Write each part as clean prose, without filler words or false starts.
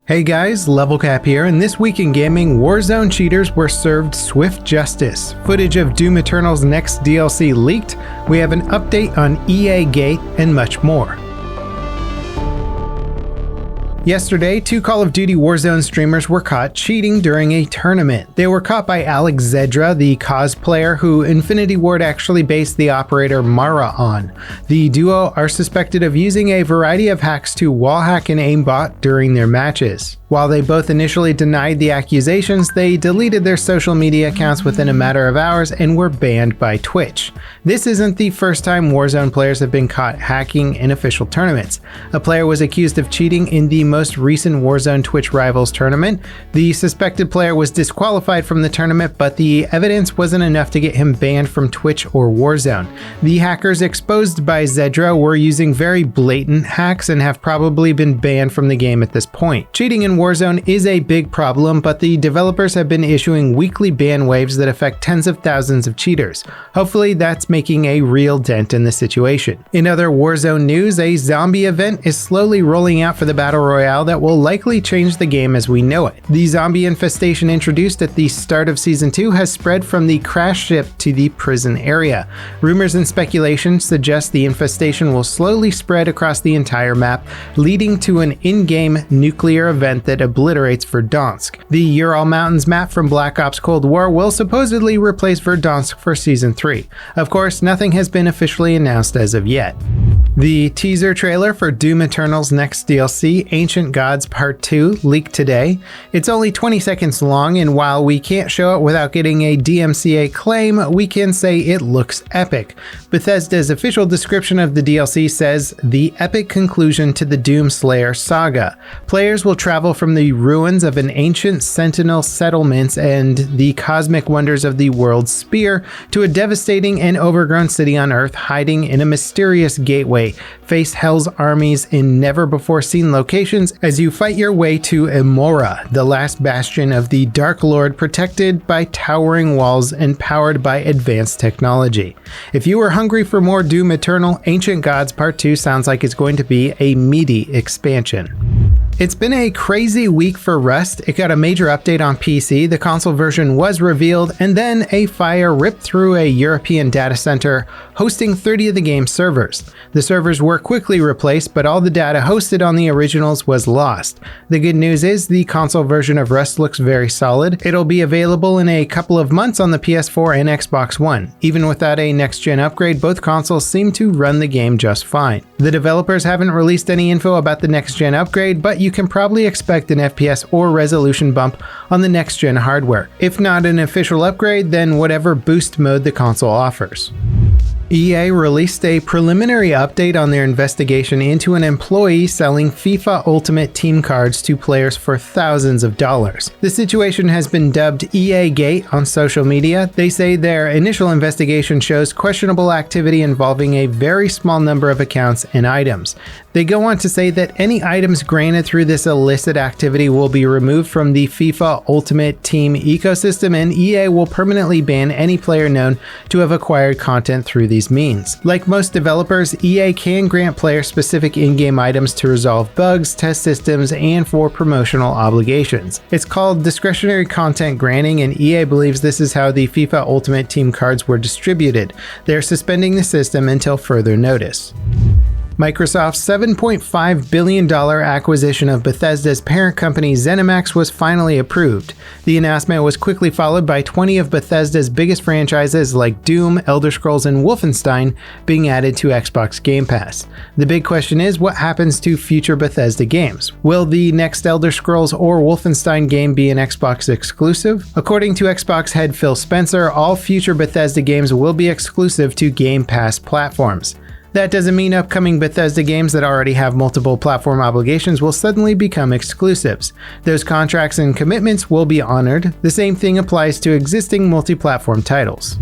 Hey guys, LevelCap here, and this week in gaming, Warzone cheaters were served swift justice. Footage of Doom Eternal's next DLC leaked, we have an update on EA Gate, and much more. Yesterday, two Call of Duty Warzone streamers were caught cheating during a tournament. They were caught by Alex Zedra, the cosplayer who Infinity Ward actually based the operator Mara on. The duo are suspected of using a variety of hacks to wallhack and aimbot during their matches. While they both initially denied the accusations, they deleted their social media accounts within a matter of hours and were banned by Twitch. This isn't the first time Warzone players have been caught hacking in official tournaments. A player was accused of cheating in the most recent Warzone Twitch Rivals tournament. The suspected player was disqualified from the tournament, but the evidence wasn't enough to get him banned from Twitch or Warzone. The hackers exposed by Zedra were using very blatant hacks and have probably been banned from the game at this point. Cheating in Warzone is a big problem, but the developers have been issuing weekly ban waves that affect tens of thousands of cheaters. Hopefully that's making a real dent in the situation. In other Warzone news, a zombie event is slowly rolling out for the Battle Royale that will likely change the game as we know it. The zombie infestation introduced at the start of Season 2 has spread from the crash ship to the prison area. Rumors and speculation suggest the infestation will slowly spread across the entire map, leading to an in-game nuclear event that obliterates Verdansk. The Ural Mountains map from Black Ops Cold War will supposedly replace Verdansk for Season 3. Of course, nothing has been officially announced as of yet. The teaser trailer for Doom Eternal's next DLC, Ancient Gods Part 2, leaked today. It's only 20 seconds long, and while we can't show it without getting a DMCA claim, we can say it looks epic. Bethesda's official description of the DLC says, "The epic conclusion to the Doom Slayer saga. Players will travel from the ruins of an ancient sentinel settlements and the cosmic wonders of the world's spear to a devastating and overgrown city on Earth hiding in a mysterious gateway. Face Hell's armies in never-before-seen locations as you fight your way to Emora, the last bastion of the Dark Lord, protected by towering walls and powered by advanced technology." If you are hungry for more Doom Eternal, Ancient Gods Part 2 sounds like it's going to be a meaty expansion. It's been a crazy week for Rust. It got a major update on PC, the console version was revealed, and then a fire ripped through a European data center hosting 30 of the game's servers. The servers were quickly replaced, but all the data hosted on the originals was lost. The good news is the console version of Rust looks very solid. It'll be available in a couple of months on the PS4 and Xbox One. Even without a next-gen upgrade, both consoles seem to run the game just fine. The developers haven't released any info about the next-gen upgrade, but you can probably expect an FPS or resolution bump on the next-gen hardware. If not an official upgrade, then whatever boost mode the console offers. EA released a preliminary update on their investigation into an employee selling FIFA Ultimate Team cards to players for thousands of dollars. The situation has been dubbed EA Gate on social media. They say their initial investigation shows questionable activity involving a very small number of accounts and items. They go on to say that any items granted through this illicit activity will be removed from the FIFA Ultimate Team ecosystem, and EA will permanently ban any player known to have acquired content through these means. Like most developers, EA can grant player-specific in-game items to resolve bugs, test systems, and for promotional obligations. It's called discretionary content granting, and EA believes this is how the FIFA Ultimate Team cards were distributed. They're suspending the system until further notice. Microsoft's $7.5 billion acquisition of Bethesda's parent company ZeniMax was finally approved. The announcement was quickly followed by 20 of Bethesda's biggest franchises like Doom, Elder Scrolls, and Wolfenstein being added to Xbox Game Pass. The big question is, what happens to future Bethesda games? Will the next Elder Scrolls or Wolfenstein game be an Xbox exclusive? According to Xbox head Phil Spencer, all future Bethesda games will be exclusive to Game Pass platforms. That doesn't mean upcoming Bethesda games that already have multiple platform obligations will suddenly become exclusives. Those contracts and commitments will be honored. The same thing applies to existing multi-platform titles.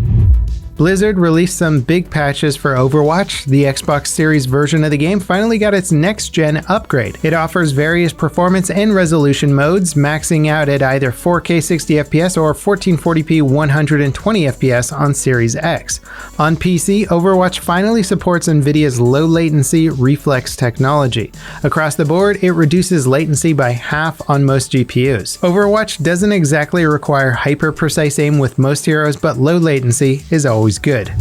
Blizzard released some big patches for Overwatch. The Xbox Series version of the game finally got its next-gen upgrade. It offers various performance and resolution modes, maxing out at either 4K 60fps or 1440p 120fps on Series X. On PC, Overwatch finally supports NVIDIA's low-latency reflex technology. Across the board, it reduces latency by half on most GPUs. Overwatch doesn't exactly require hyper-precise aim with most heroes, but low latency is always good.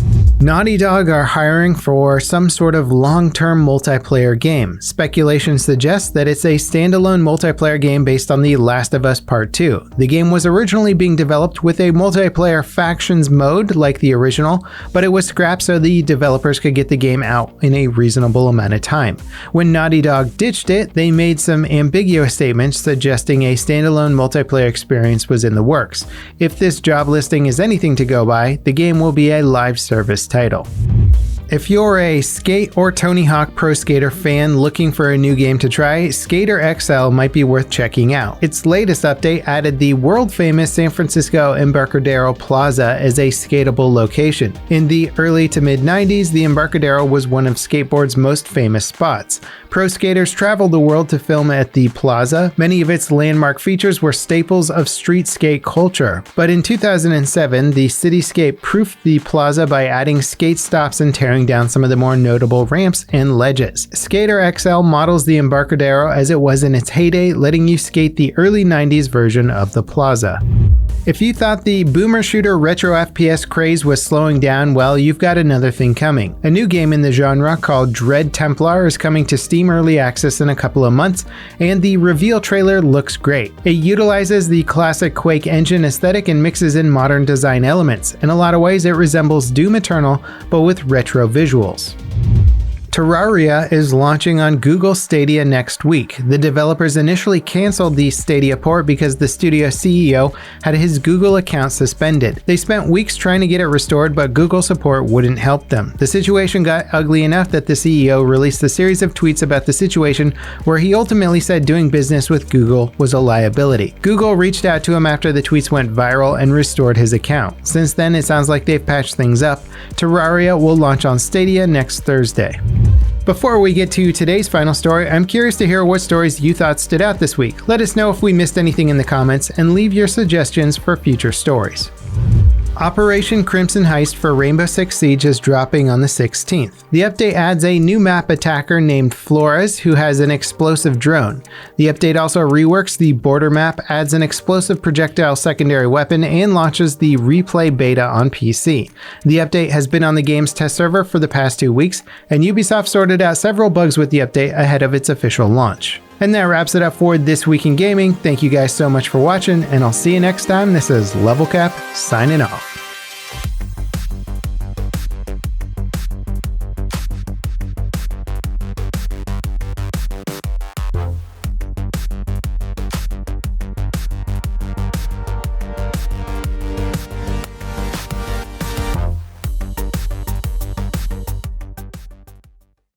Naughty Dog are hiring for some sort of long-term multiplayer game. Speculation suggests that it's a standalone multiplayer game based on The Last of Us Part 2. The game was originally being developed with a multiplayer factions mode like the original, but it was scrapped so the developers could get the game out in a reasonable amount of time. When Naughty Dog ditched it, they made some ambiguous statements suggesting a standalone multiplayer experience was in the works. If this job listing is anything to go by, the game will be a live service title. If you're a Skate or Tony Hawk Pro Skater fan looking for a new game to try, Skater XL might be worth checking out. Its latest update added the world-famous San Francisco Embarcadero Plaza as a skatable location. In the early to mid-90s, the Embarcadero was one of skateboard's most famous spots. Pro skaters traveled the world to film at the plaza. Many of its landmark features were staples of street skate culture. But in 2007, the cityscape proofed the plaza by adding skate stops and tearing down some of the more notable ramps and ledges. Skater XL models the Embarcadero as it was in its heyday, letting you skate the early 90s version of the plaza. If you thought the boomer shooter retro FPS craze was slowing down, well, you've got another thing coming. A new game in the genre called Dread Templar is coming to Steam Early Access in a couple of months, and the reveal trailer looks great. It utilizes the classic Quake engine aesthetic and mixes in modern design elements. In a lot of ways, it resembles Doom Eternal, but with retro visuals. Terraria is launching on Google Stadia next week. The developers initially canceled the Stadia port because the studio CEO had his Google account suspended. They spent weeks trying to get it restored, but Google support wouldn't help them. The situation got ugly enough that the CEO released a series of tweets about the situation where he ultimately said doing business with Google was a liability. Google reached out to him after the tweets went viral and restored his account. Since then, it sounds like they've patched things up. Terraria will launch on Stadia next Thursday. Before we get to today's final story, I'm curious to hear what stories you thought stood out this week. Let us know if we missed anything in the comments and leave your suggestions for future stories. Operation Crimson Heist for Rainbow Six Siege is dropping on the 16th. The update adds a new map attacker named Flores who has an explosive drone. The update also reworks the border map, adds an explosive projectile secondary weapon, and launches the replay beta on PC. The update has been on the game's test server for the past 2 weeks, and Ubisoft sorted out several bugs with the update ahead of its official launch. And that wraps it up for This Week in Gaming. Thank you guys so much for watching, and I'll see you next time. This is LevelCap signing off.